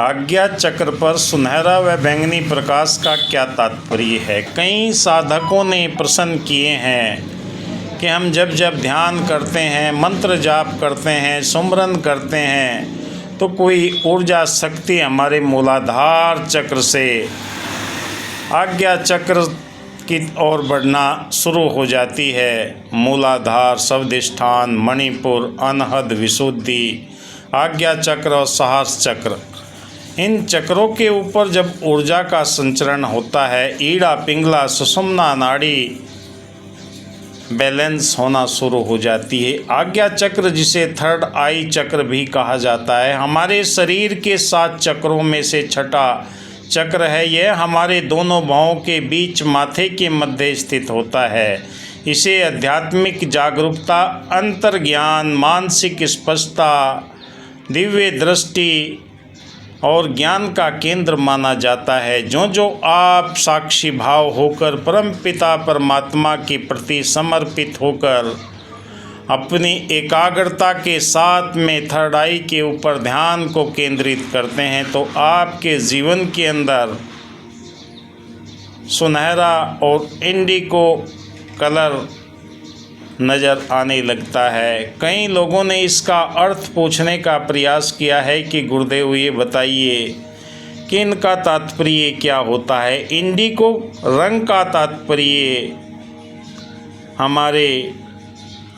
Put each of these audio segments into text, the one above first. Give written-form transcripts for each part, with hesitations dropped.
आज्ञा चक्र पर सुनहरा व बैंगनी प्रकाश का क्या तात्पर्य है। कई साधकों ने प्रश्न किए हैं कि हम जब जब ध्यान करते हैं, मंत्र जाप करते हैं, सुमरन करते हैं तो कोई ऊर्जा शक्ति हमारे मूलाधार चक्र से आज्ञा चक्र की ओर बढ़ना शुरू हो जाती है। मूलाधार, स्वादिष्ठान, मणिपुर, अनहद, विशुद्धि, आज्ञा चक्र और सहस्र चक्र, इन चक्रों के ऊपर जब ऊर्जा का संचरण होता है, ईड़ा, पिंगला, सुषुम्ना नाड़ी बैलेंस होना शुरू हो जाती है। आज्ञा चक्र, जिसे थर्ड आई चक्र भी कहा जाता है, हमारे शरीर के 7 चक्रों में से छठा चक्र है। यह हमारे दोनों भौं के बीच माथे के मध्य स्थित होता है। इसे आध्यात्मिक जागरूकता, अंतर्ज्ञान, मानसिक स्पष्टता, दिव्य दृष्टि और ज्ञान का केंद्र माना जाता है। जो आप साक्षी भाव होकर परमपिता परमात्मा के प्रति समर्पित होकर अपनी एकाग्रता के साथ में थर्ड आई के ऊपर ध्यान को केंद्रित करते हैं तो आपके जीवन के अंदर सुनहरा और इंडिगो कलर नज़र आने लगता है। कई लोगों ने इसका अर्थ पूछने का प्रयास किया है कि गुरुदेव ये बताइए कि इनका तात्पर्य क्या होता है। इंडिगो रंग का तात्पर्य हमारे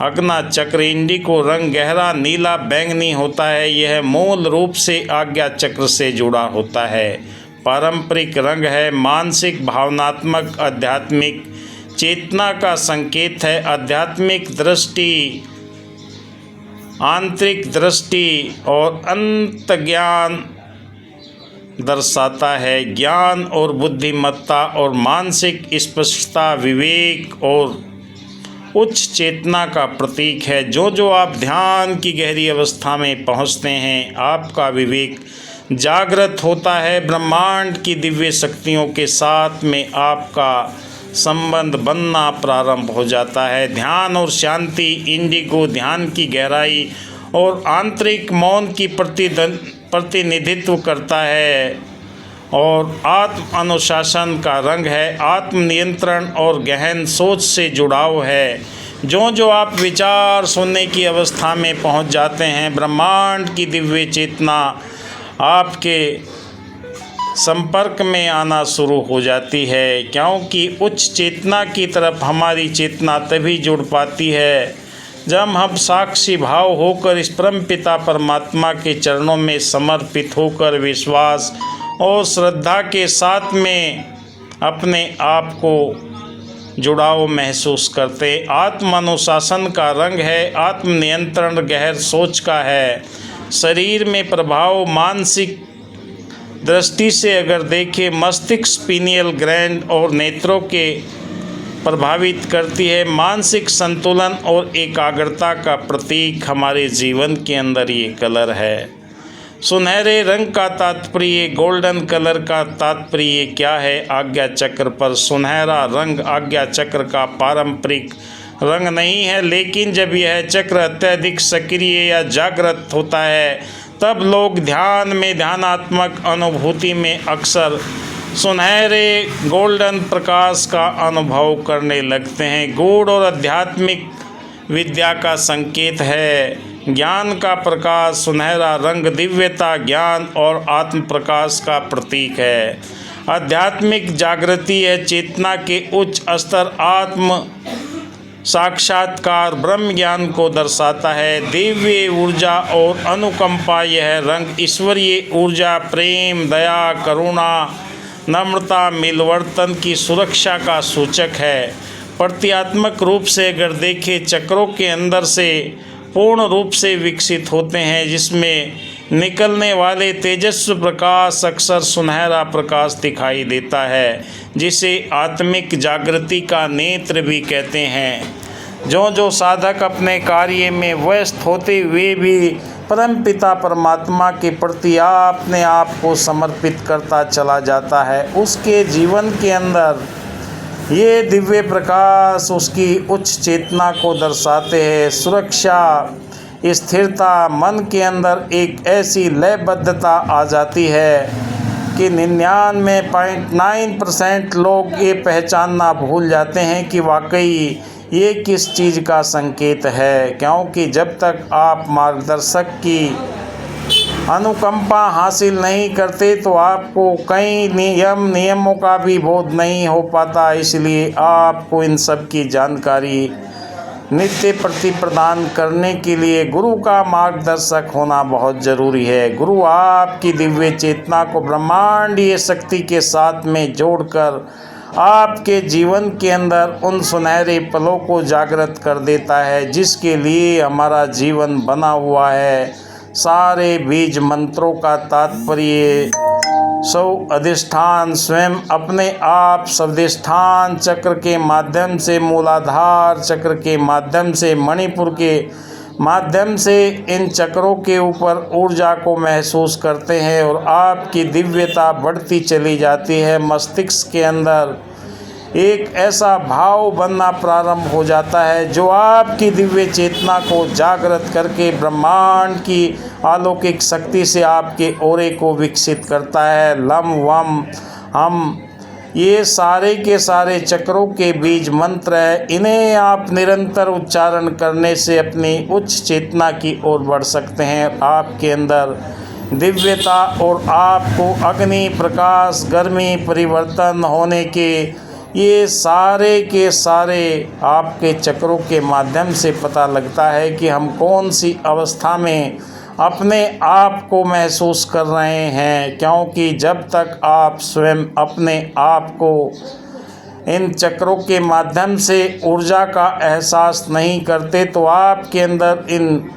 अग्ना चक्र, इंडिगो रंग गहरा नीला बैंगनी होता है। यह मूल रूप से आज्ञा चक्र से जुड़ा होता है। पारंपरिक रंग है, मानसिक, भावनात्मक, आध्यात्मिक चेतना का संकेत है। आध्यात्मिक दृष्टि, आंतरिक दृष्टि और अंतर्ज्ञान दर्शाता है। ज्ञान और बुद्धिमत्ता और मानसिक स्पष्टता, विवेक और उच्च चेतना का प्रतीक है। जो आप ध्यान की गहरी अवस्था में पहुंचते हैं, आपका विवेक जागृत होता है। ब्रह्मांड की दिव्य शक्तियों के साथ में आपका संबंध बनना प्रारंभ हो जाता है। ध्यान और शांति, इंडिगो ध्यान की गहराई और आंतरिक मौन की प्रतिनिधित्व करता है और आत्म अनुशासन का रंग है। आत्मनियंत्रण और गहन सोच से जुड़ाव है। जो आप विचार सुनने की अवस्था में पहुंच जाते हैं, ब्रह्मांड की दिव्य चेतना आपके संपर्क में आना शुरू हो जाती है, क्योंकि उच्च चेतना की तरफ हमारी चेतना तभी जुड़ पाती है जब हम साक्षी भाव होकर इस परमपिता परमात्मा के चरणों में समर्पित होकर विश्वास और श्रद्धा के साथ में अपने आप को जुड़ाव महसूस करते। आत्म अनुशासन का रंग है, आत्मनियंत्रण गहर सोच का है। शरीर में प्रभाव, मानसिक दृष्टि से अगर देखें, मस्तिष्क, पीनियल ग्लैंड और नेत्रों के प्रभावित करती है। मानसिक संतुलन और एकाग्रता का प्रतीक हमारे जीवन के अंदर ये कलर है। सुनहरे रंग का तात्पर्य, गोल्डन कलर का तात्पर्य क्या है। आज्ञा चक्र पर सुनहरा रंग आज्ञा चक्र का पारंपरिक रंग नहीं है, लेकिन जब यह चक्र अत्यधिक सक्रिय या जागृत होता है तब लोग ध्यान में, ध्यानात्मक अनुभूति में अक्सर सुनहरे गोल्डन प्रकाश का अनुभव करने लगते हैं। गूढ़ और आध्यात्मिक विद्या का संकेत है। ज्ञान का प्रकाश, सुनहरा रंग दिव्यता, ज्ञान और आत्म प्रकाश का प्रतीक है। आध्यात्मिक जागृति है, चेतना के उच्च स्तर, आत्म साक्षात्कार, ब्रह्म ज्ञान को दर्शाता है। दिव्य ऊर्जा और अनुकंपा, यह रंग ईश्वरीय ऊर्जा, प्रेम, दया, करुणा, नम्रता, मिलवर्तन की सुरक्षा का सूचक है। प्रतीकात्मक रूप से अगर देखें, चक्रों के अंदर से पूर्ण रूप से विकसित होते हैं, जिसमें निकलने वाले तेजस्वी प्रकाश अक्सर सुनहरा प्रकाश दिखाई देता है, जिसे आत्मिक जागृति का नेत्र भी कहते हैं। जो साधक अपने कार्य में व्यस्त होते हुए भी परमपिता परमात्मा के प्रति अपने आप को समर्पित करता चला जाता है, उसके जीवन के अंदर ये दिव्य प्रकाश उसकी उच्च चेतना को दर्शाते हैं। सुरक्षा, स्थिरता, मन के अंदर एक ऐसी लयबद्धता आ जाती है कि 99.9% लोग ये पहचानना भूल जाते हैं कि वाकई ये किस चीज़ का संकेत है। क्योंकि जब तक आप मार्गदर्शक की अनुकंपा हासिल नहीं करते तो आपको कई नियमों का भी बोध नहीं हो पाता। इसलिए आपको इन सब की जानकारी नित्य प्रति प्रदान करने के लिए गुरु का मार्गदर्शक होना बहुत ज़रूरी है। गुरु आपकी दिव्य चेतना को ब्रह्मांडीय शक्ति के साथ में जोड़कर आपके जीवन के अंदर उन सुनहरे पलों को जागृत कर देता है जिसके लिए हमारा जीवन बना हुआ है। सारे बीज मंत्रों का तात्पर्य सौ अधिष्ठान स्वयं अपने आप स्वाधिष्ठान चक्र के माध्यम से, मूलाधार चक्र के माध्यम से, मणिपुर के माध्यम से इन चक्रों के ऊपर ऊर्जा को महसूस करते हैं और आपकी दिव्यता बढ़ती चली जाती है। मस्तिष्क के अंदर एक ऐसा भाव बनना प्रारंभ हो जाता है जो आपकी दिव्य चेतना को जागृत करके ब्रह्मांड की अलौकिक शक्ति से आपके ओरे को विकसित करता है। लम वम हम ये सारे के सारे चक्रों के बीज मंत्र है। इन्हें आप निरंतर उच्चारण करने से अपनी उच्च चेतना की ओर बढ़ सकते हैं। आपके अंदर दिव्यता और आपको अग्नि, प्रकाश, गर्मी, परिवर्तन होने के ये सारे के सारे आपके चक्रों के माध्यम से पता लगता है कि हम कौन सी अवस्था में अपने आप को महसूस कर रहे हैं। क्योंकि जब तक आप स्वयं अपने आप को इन चक्रों के माध्यम से ऊर्जा का एहसास नहीं करते तो आपके अंदर इन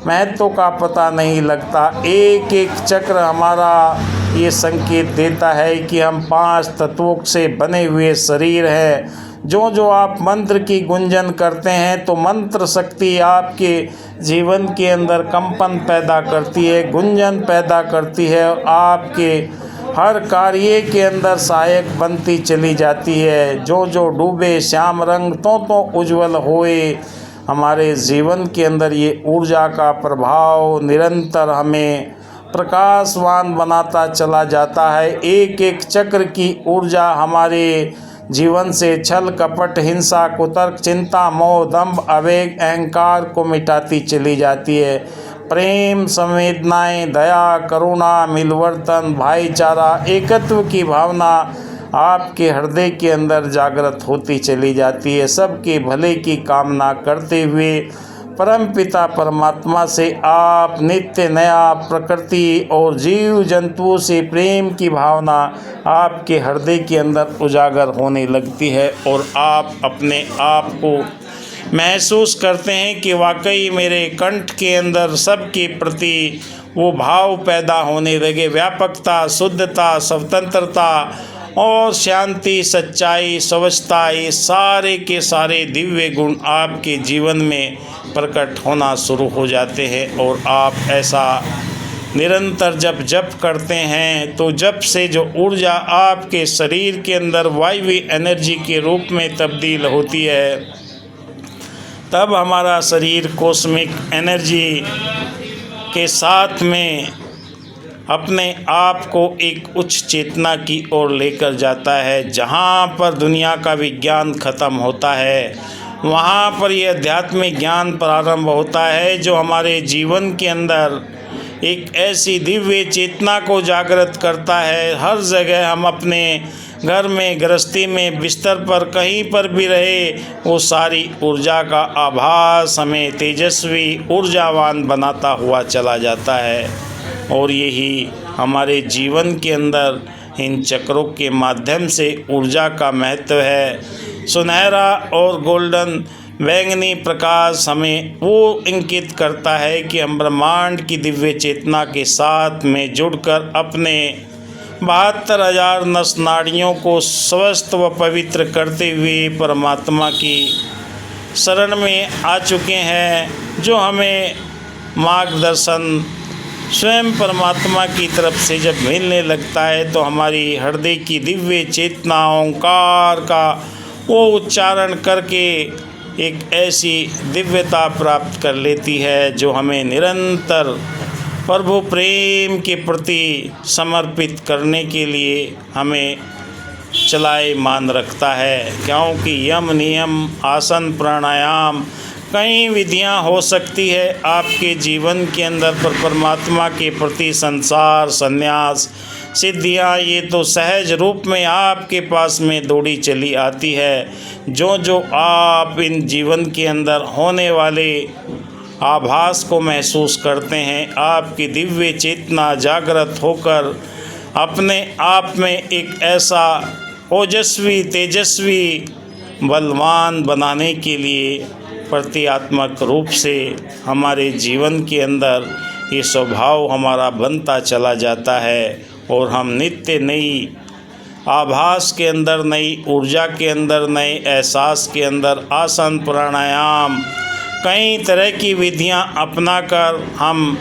महत्व का पता नहीं लगता। एक एक चक्र हमारा ये संकेत देता है कि हम 5 तत्वों से बने हुए शरीर हैं। जो आप मंत्र की गुंजन करते हैं तो मंत्र शक्ति आपके जीवन के अंदर कंपन पैदा करती है, गुंजन पैदा करती है और आपके हर कार्य के अंदर सहायक बनती चली जाती है। जो डूबे श्याम रंग तो उज्ज्वल होए। हमारे जीवन के अंदर ये ऊर्जा का प्रभाव निरंतर हमें प्रकाशवान बनाता चला जाता है। एक एक चक्र की ऊर्जा हमारे जीवन से छल, कपट, हिंसा, कुतर्क, चिंता, मोह, दंभ, आवेग, अहंकार को मिटाती चली जाती है। प्रेम, संवेदनाएं, दया, करुणा, मिलवर्तन, भाईचारा, एकत्व की भावना आपके हृदय के अंदर जागृत होती चली जाती है। सबके भले की कामना करते हुए परम पिता परमात्मा से आप नित्य नया प्रकृति और जीव जंतुओं से प्रेम की भावना आपके हृदय के अंदर उजागर होने लगती है और आप अपने आप को महसूस करते हैं कि वाकई मेरे कंठ के अंदर सबके प्रति वो भाव पैदा होने लगे। व्यापकता, शुद्धता, स्वतंत्रता और शांति, सच्चाई, स्वच्छता, ये सारे के सारे दिव्य गुण आपके जीवन में प्रकट होना शुरू हो जाते हैं। और आप ऐसा निरंतर जप करते हैं तो जप से जो ऊर्जा आपके शरीर के अंदर वायवी एनर्जी के रूप में तब्दील होती है, तब हमारा शरीर कॉस्मिक एनर्जी के साथ में अपने आप को एक उच्च चेतना की ओर लेकर जाता है। जहाँ पर दुनिया का विज्ञान ख़त्म होता है वहाँ पर यह आध्यात्मिक ज्ञान प्रारंभ होता है जो हमारे जीवन के अंदर एक ऐसी दिव्य चेतना को जागृत करता है। हर जगह हम अपने घर में, गृहस्थी में, बिस्तर पर, कहीं पर भी रहे, वो सारी ऊर्जा का आभास हमें तेजस्वी, ऊर्जावान बनाता हुआ चला जाता है। और यही हमारे जीवन के अंदर इन चक्रों के माध्यम से ऊर्जा का महत्व है। सुनहरा और गोल्डन बैंगनी प्रकाश हमें वो इंगित करता है कि हम ब्रह्मांड की दिव्य चेतना के साथ में जुड़कर अपने 72,000 नस नाड़ियों को स्वस्थ व पवित्र करते हुए परमात्मा की शरण में आ चुके हैं, जो हमें मार्गदर्शन स्वयं परमात्मा की तरफ से जब मिलने लगता है तो हमारी हृदय की दिव्य चेतना ओंकार का वो उच्चारण करके एक ऐसी दिव्यता प्राप्त कर लेती है जो हमें निरंतर प्रभु प्रेम के प्रति समर्पित करने के लिए हमें चलाएमान रखता है। क्योंकि यम नियम आसन प्राणायाम कई विधियां हो सकती है आपके जीवन के अंदर, पर परमात्मा के प्रति संसार संन्यास सिद्धियां ये तो सहज रूप में आपके पास में दौड़ी चली आती है। जो आप इन जीवन के अंदर होने वाले आभास को महसूस करते हैं, आपकी दिव्य चेतना जागृत होकर अपने आप में एक ऐसा ओजस्वी तेजस्वी बलवान बनाने के लिए प्रतीकात्मक रूप से हमारे जीवन के अंदर ये स्वभाव हमारा बनता चला जाता है और हम नित्य नई आभास के अंदर, नई ऊर्जा के अंदर, नए एहसास के अंदर आसन प्राणायाम कई तरह की विधियां अपनाकर हम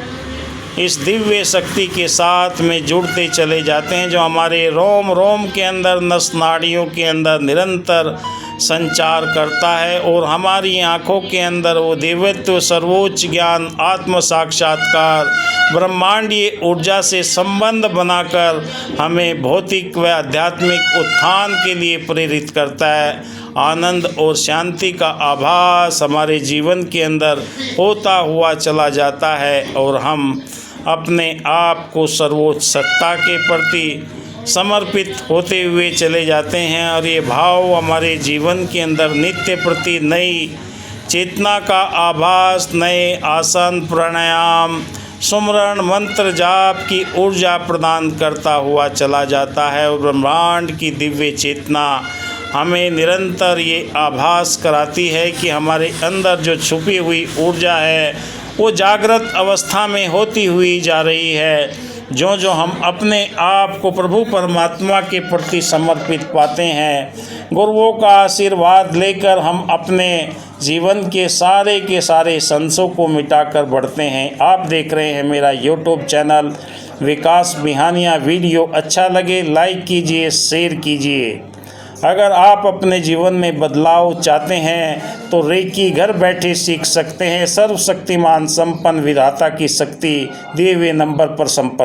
इस दिव्य शक्ति के साथ में जुड़ते चले जाते हैं, जो हमारे रोम रोम के अंदर, नस नाड़ियों के अंदर निरंतर संचार करता है और हमारी आँखों के अंदर वो दिव्यत्व, सर्वोच्च ज्ञान, आत्म साक्षात्कार, ब्रह्मांडीय ऊर्जा से संबंध बनाकर हमें भौतिक व आध्यात्मिक उत्थान के लिए प्रेरित करता है। आनंद और शांति का आभास हमारे जीवन के अंदर होता हुआ चला जाता है और हम अपने आप को सर्वोच्च सत्ता के प्रति समर्पित होते हुए चले जाते हैं और ये भाव हमारे जीवन के अंदर नित्य प्रति नई चेतना का आभास, नए आसन प्राणायाम सुमरण मंत्र जाप की ऊर्जा प्रदान करता हुआ चला जाता है और ब्रह्मांड की दिव्य चेतना हमें निरंतर ये आभास कराती है कि हमारे अंदर जो छुपी हुई ऊर्जा है वो जागृत अवस्था में होती हुई जा रही है। जो हम अपने आप को प्रभु परमात्मा के प्रति समर्पित पाते हैं, गुरुओं का आशीर्वाद लेकर हम अपने जीवन के सारे संशयों को मिटाकर बढ़ते हैं। आप देख रहे हैं मेरा यूट्यूब चैनल विकास बिहानिया। वीडियो अच्छा लगे लाइक कीजिए, शेयर कीजिए। अगर आप अपने जीवन में बदलाव चाहते हैं तो रेकी घर बैठे सीख सकते हैं। सर्वशक्तिमान संपन्न विधाता की शक्ति दिए हुए नंबर पर संपर्क